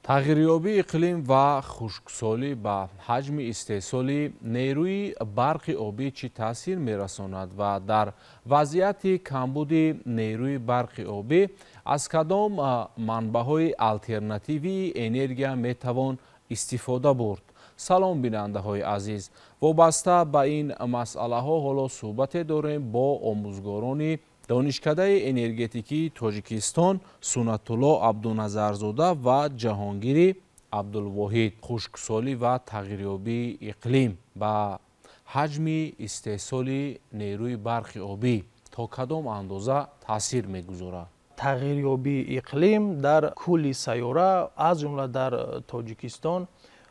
тағйирёбии иқлим ва хушксолӣ ба ҳаҷми истеҳсоли нерӯи барқи обӣ чӣ таъсир мерасонад ва дар вазъияти камбуди нерӯи барқи обӣ аз кадом манбаъҳои алтернативии энергия метавон истифода бурд? салом бинандаҳои азиз, вобаста ба ин масъалаҳо ҳоло суҳбате дорем бо омӯзгорони донишкадаи энергетикии Тоҷикистон Сунатулло Абдуназарзода ва Ҷаҳонгири Абдулвоҳид. Хушксолӣ ва тағйирёбии иқлим ба ҳаҷми истеҳсоли нерӯи барқи обӣ то кадом андоза таъсир мегузорад? тағйирёбии иқлим дар кулли сайёра аз ҷумла дар Тоҷикистон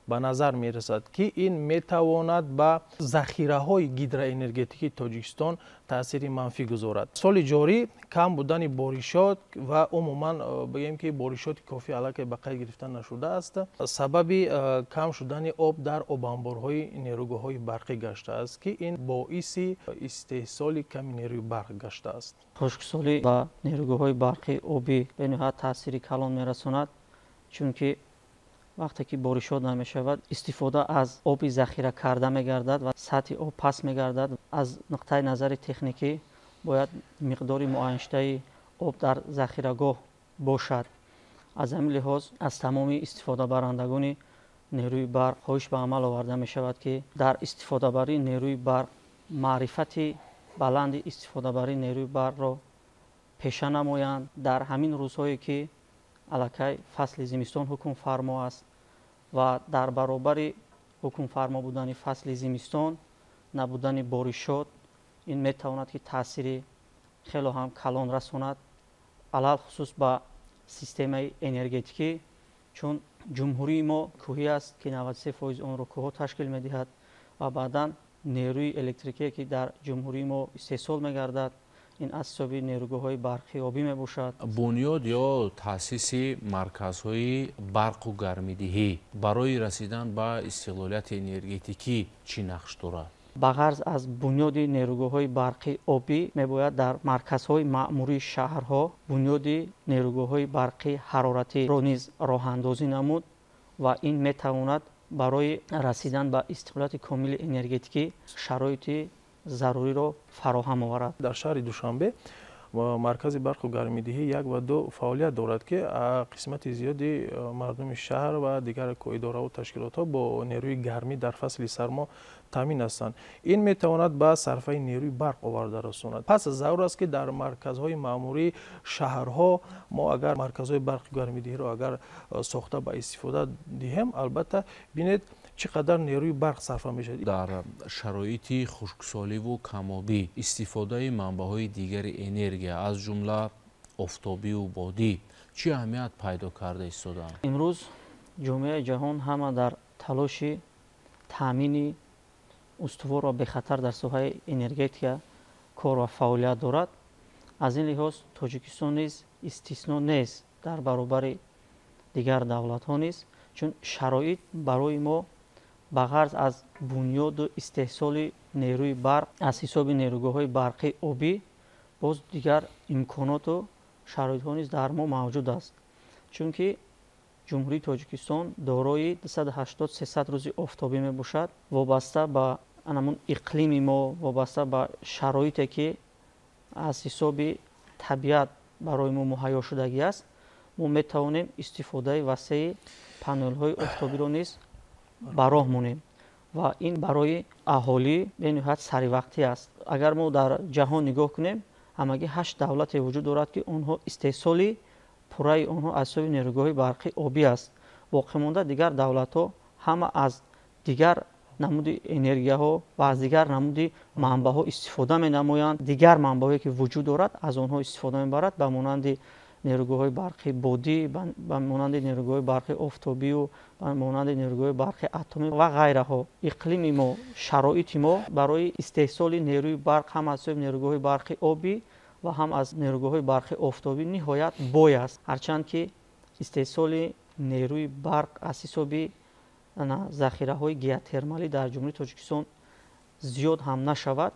ба назар мерасад, ки ин метавонад ба захираҳои гидроэнергетикии Тоҷикистон таъсири манфӣ гузорад. Соли ҷорӣ кам будани боришот ва умуман бигем ки боришоти кофӣ аллакай ба қайд гирифта нашудааст, сабаби кам шудани об дар обанборҳои нерӯгоҳҳои барқӣ гаштааст, ки ин боиси истеҳсоли ками нерӯи барқ гаштааст. хушксолӣ ба нерӯгоҳҳои барқи обӣ бениҳоят таъсири калон мерасонад, чунки вақте ки боришот намешавад, истифода аз оби захира карда мегардад ва сатҳи об паст мегардад. Аз нуқтаи назари техникӣ бояд миқдори муайяншудаи об дар захирагоҳ бошад. аз ҳамин лиҳоз аз тамоми истифодабарандагони нерӯи барқ хоҳиш ба амал оварда мешавад, ки дар истифодабарии нерӯи барқ маърифати баланди истифодабарии нерӯи барқро пеша намоянд. Дар ҳамин рӯзҳое ки аллакай фасли зимистон ҳукмфармо аст ва дар баробари ҳукмфармо будани фасли зимистон набудани боришот, ин метавонад ки таъсири хело ҳам калон расонад, алалхусус ба системаи энергетикӣ, чун ҷумҳурии мо кӯҳӣ аст, ки 93% онро кӯҳҳо ташкил медиҳад ва баъдан нерӯи электрикие ки дар ҷумҳурии мо истеҳсол мегардад, ин аз ҳисоби нерӯгоҳҳои барқи обӣ мебошад. бунёд ё таъсиси марказҳои барқу гармидиҳӣ барои расидан ба истиқлолияти энергетикӣ чӣ нақш дорад? ба ғарз аз бунёди нерӯгоҳҳои барқи обӣ мебояд дар марказҳои маъмурии шаҳрҳо бунёди нерӯгоҳҳои барқи ҳароратиро низ роҳандозӣ намуд ва ин метавонад барои расидан ба истиқлолияти комили энергетикӣ шароити заруриро фароҳам оварад. дар шаҳри Душанбе маркази барқу гармидиҳӣ 1 ва 2 фаъолият дорад, ки қисмати зиёди мардуми шаҳр ва дигар идораву ташкилотҳо бо нерӯи гармӣ дар фасли сармо таъмин ҳастанд. Ин метавонад ба сарфаи нерӯи барқ оварда расонад. Пас зарур аст, ки дар марказҳои маъмурии шаҳрҳо мо агар марказҳои барқи гармидиҳиро агар сохта ба истифода диҳем, албатта бинед чӣ қадар нерӯи барқ сарфа мешавад. дар шароити хушксоливу камобӣ истифодаи манбаъҳои дигари энергия аз ҷумла офтобиву бодӣ чӣ аҳамият пайдо карда истодаанд? имрӯз ҷомеаи ҷаҳон ҳама дар талоши таъмини устувор ва бехатар дар соҳаи энергетика кор ва фаъолият дорад. аз ин лиҳоз Тоҷикистон низ истисно нест дар баробари дигар давлатҳо низ, чун шароит барои мо ба ғарз аз бунёду истеҳсоли нерӯи барқ аз ҳисоби нерӯгоҳҳои барқи обӣ боз дигар имконоту шароитҳо низ дар мо мавҷуд аст, чунки ҷумҳурии Тоҷикистон дорои 280-300 рӯзи офтобӣ мебошад. Вобаста ба анамун иқлими мо, вобаста ба шароите ки аз ҳисоби табиат барои мо муҳайё шудагӣ аст, мо метавонем истифодаи васеъи панелҳои офтобиро низ ба роҳ монем ва ин барои аҳолӣ бениҳоят саривақтӣ аст. агар мо дар ҷаҳон нигоҳ кунем, ҳамагӣ 8 давлате вуҷуд дорад, ки онҳо истеҳсоли пурраи онҳо аз ҳисоби нерӯгоҳи барқи обӣ аст. боқимонда дигар давлатҳо ҳама аз дигар намуди энергияҳо ва аз дигар намуди манбаъҳо истифода менамоянд. дигар манбаъҳое ки вуҷуд дорад аз онҳо истифода мебарад, ба монанди нерӯгоҳҳои барқи бодӣ, ба монанди нерӯгоҳои барқи офтобию, ба монанди нерӯгоҳои барқи атомӣ ва ғайраҳо. иқлими мо, шароити мо барои истеҳсоли нерӯи барқ ҳам аз ҳисоби нерӯгоҳои барқи обӣ ва ҳам аз нерӯгоҳои барқи офтобӣ ниҳоят бой аст. ҳарчанд ки истеҳсоли нерӯи барқ аз ҳисоби захираҳои геотермалӣ дар ҷумҳурии Тоҷикистон зиёд ҳам нашавад,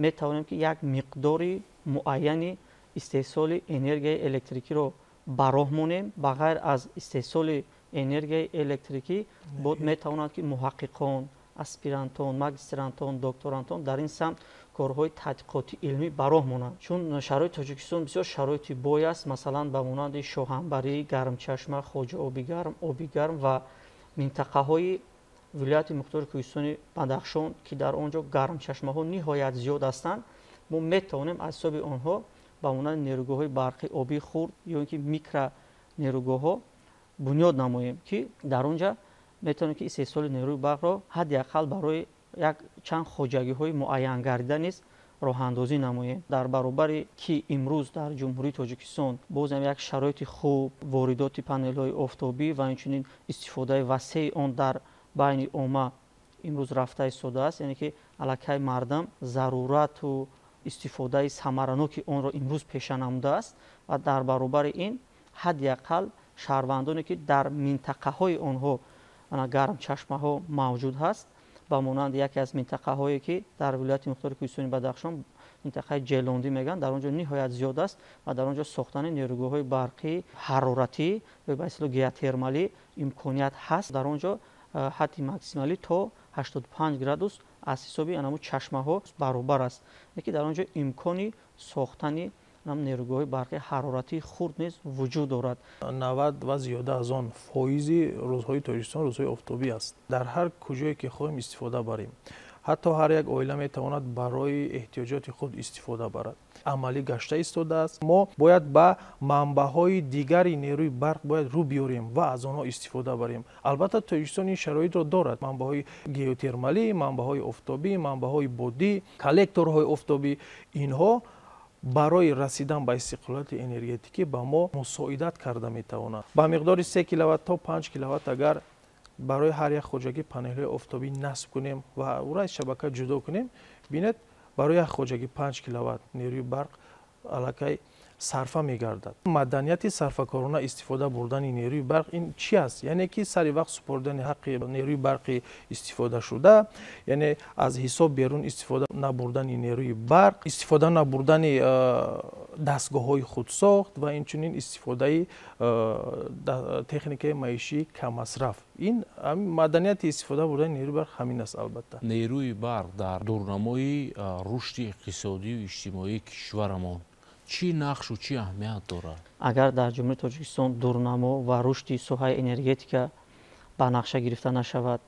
метавонем ки як миқдори муайяни истеҳсоли энергияи электрикиро ба роҳ монем ба ғайр аз истеҳсоли энергияи электрикӣ метавонад ки муҳаққиқон, аспирантон, магистрантон, докторантон дар ин самт корҳои тадқиқоти илмӣ ба роҳ монанд. Чун шароити Тоҷикистон бисёр шароити бой аст, масалан ба монанди Шоҳанбарӣ, Гармчашма, Хоҷаобигарм ва минтақаҳои вилояти мухтори Кӯҳистони Бадахшон ки дар он ҷо гармчашмаҳо ниҳоят зиёд ҳастанд. мо метавонем аз ҳисоби онҳо ба монанди нерӯгоҳҳои барқи обии хурд ё ин ки микронерӯгоҳҳо бунёд намоем, ки дар он ҷо метавонем ки истеҳсоли нерӯи барқро ҳадди аққал барои як чанд хоҷагиҳои муайян гарда низ роҳандозӣ намоем. Дар баробари ки имрӯз дар ҷумҳурии Тоҷикистон бозам як шароити хуб, воридоти панелҳои офтобӣ ва инчунин истифодаи васеъи он дар байни омма имрӯз рафта истодааст, яъне ки аллакай мардам зарурату истифодаи самараноки онро имрӯз пеша намудааст ва дар баробари ин ҳадди аққал шаҳрвандоне ки дар минтақаҳои онҳо гармчашмаҳо мавҷуд ҳаст ба монанди яке аз минтақаҳое ки дар вилояти мухтори Кӯҳистони Бадахшон минтақаи Ҷелондӣ мегӯянд, дар он ҷо ниҳоят зиёд аст ва дар он ҷо сохтани нерӯгоҳҳои барқии ҳароратӣ ё ба истлоҳ геотермалӣ имконият ҳаст. Дар он ҷо ҳадди максималӣ то 85 градус аз ҳисоби анаму чашмаҳо баробар аст, ки дар он ҷо имкони сохтани нерӯгоҳҳои барқи ҳароратии хурд низ вуҷуд дорад. 90 ва зиёда аз он фоизи рӯзҳои Тоҷикистон рӯзҳои офтобӣ аст. Дар ҳар куҷое ки хоҳем истифода барем. ҳатто ҳар як оила метавонад барои эҳтиёҷоти худ истифода барад. Амалӣ гашта истодааст. Мо бояд ба манбаъҳои дигари нерӯи барқ бояд рӯ биёрем ва аз онҳо истифода барем. Албатта Тоҷикистон ин шароитро дорад. Манбаъҳои геотермалӣ, манбаъҳои офтобӣ, манбаъҳои бодӣ, коллекторҳои офтобӣ, инҳо барои расидан ба истиқлолияти энергетикӣ ба мо мусоидат карда метавонад. Ба миқдори 3 киловатт то 5 киловатт агар барои ҳар як хоҷагӣ панелҳои офтобӣ насб кунем ва ӯро аз шабака ҷудо кунем, бинед барои як хоҷагӣ 5 киловатт нерӯи барқ аллакай сарфа мегардад. Маданияти сарфакорона истифода бурдани нерӯи барқ ин чи аст? Яъне ки сари вақт супордани ҳаққи нерӯи барқи истифодашуда, яъне аз ҳисоб берун истифода набурдани нерӯи барқ, истифода набурдани дастгоҳҳои худсохт ва инчунин истифодаи техникаи маишии камасраф. Ин маданияти истифода бурдани нерӯи барқ ҳамин аст. Албатта нерӯи барқ дар дурнамои рушди иқтисодию иҷтимоии кишварамон чӣ нақшу чӣ аҳамият дорад? Агар дар ҷумҳурии Тоҷикистон дурнамо ва рушди соҳаи энергетика ба нақша гирифта нашавад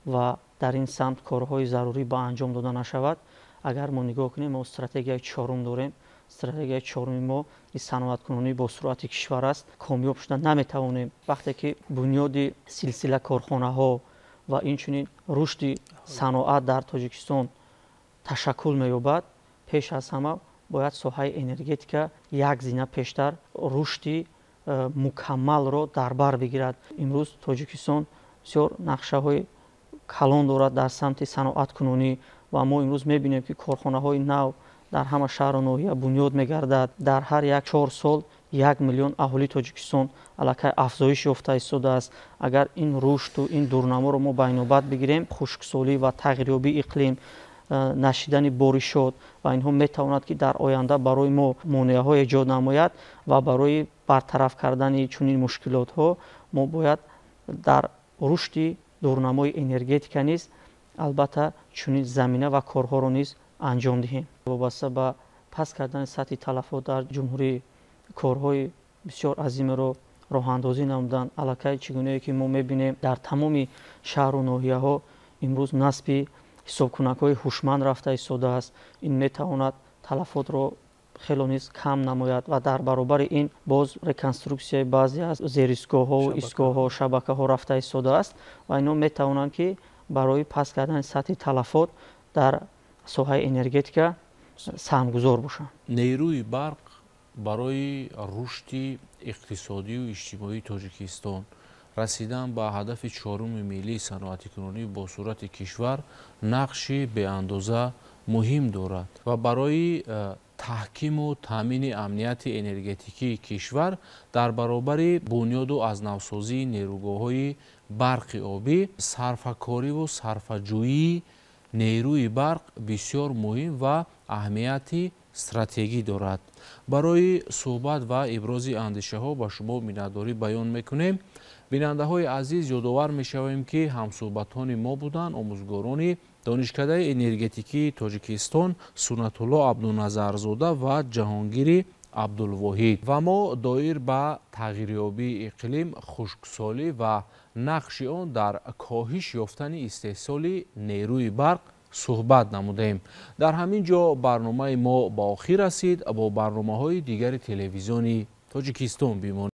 ва дар ин самт корҳои зарурӣ ба анҷом дода нашавад, агар мо нигоҳ кунем, мо стратегияи чорум дорем. Стратегияи чоруми мо саноаткунонӣ бо суръати кишвар аст. Комёб шуда наметавонем вақте ки бунёди силсила корхонаҳо ва инчунин рушди саноат дар Тоҷикистон ташаккул меёбад. пеш аз ҳама бояд соҳаи энергетика як зина пештар рушди мукаммалро дар бар бигирад. имрӯз Тоҷикистон бисёр нақшаҳои калон дорад дар самти саноаткунонӣ ва мо имрӯз мебинем ки корхонаҳои нав дар ҳама шаҳру ноҳия бунёд мегардад. Дар ҳар як 4 сол 1 миллион аҳолии Тоҷикистон аллакай афзоиш ёфта истодааст. Агар ин рушду ин дурнаморо мо ба инобат бигирем, хушксолӣ ва тағйирёбии иқлим, нашидани боришот ва инҳо метавонад ки дар оянда барои мо монеаҳо эҷод намояд ва барои бартараф кардани чунин мушкилотҳо мо бояд дар рушди дурнамои энергетика низ албатта чунин замина ва корҳоро низ анҷом диҳем. Вобаста ба паст кардани сатҳи талафот дар ҷумҳурӣ корҳои бисёр азимеро роҳандозӣ намуданд. Аллакай чӣ гунае ки мо мебинем дар тамоми шаҳру ноҳияҳо имрӯз насби ҳисобкунакҳои ҳушманд рафта истодааст. Ин метавонад талафотро хело низ кам намояд ва дар баробари ин боз реконструксияи баъзе аз зеристгоҳҳо, истгоҳҳо, шабакаҳо рафта истодааст ва инҳо метавонанд ки барои паст кардани сатҳи талафот дар соҳаи энергетика сармгузор бошанд. нерӯи барқ барои рушди иқтисодию иҷтимоии Тоҷикистон расидан ба ҳадафи чоруми миллии саноатикунонӣ бо суръати кишвар нақши беандоза муҳим дорад ва барои таҳкиму таъмини амнияти энергетикии кишвар дар баробари бунёду азнавсозии нерӯгоҳҳои барқи обӣ сарфакориву сарфаҷӯии нерӯи барқ бисёр муҳим ва аҳамияти استراتژی دارد. برای صحبت و ابراز اندیشه ها با شما منتداری بیان میکنیم. بیننده های عزیز یادآور میشویم که همصحبتان ما بودند آموزگاران دانشکده انرژتیکی تاجیکستان سنت الله عبدالنظرزاده و جهانگیر عبدالواحد و ما دایر به تغییریابی اقلیم، خشکسالی و نقش آن در کاهش یافتن استحصال نیروی برق صحبت نمودیم. در همین جا برنامه ما با آخر رسید. با برنامه های دیگر تلویزیونی تاجیکستان بمانید.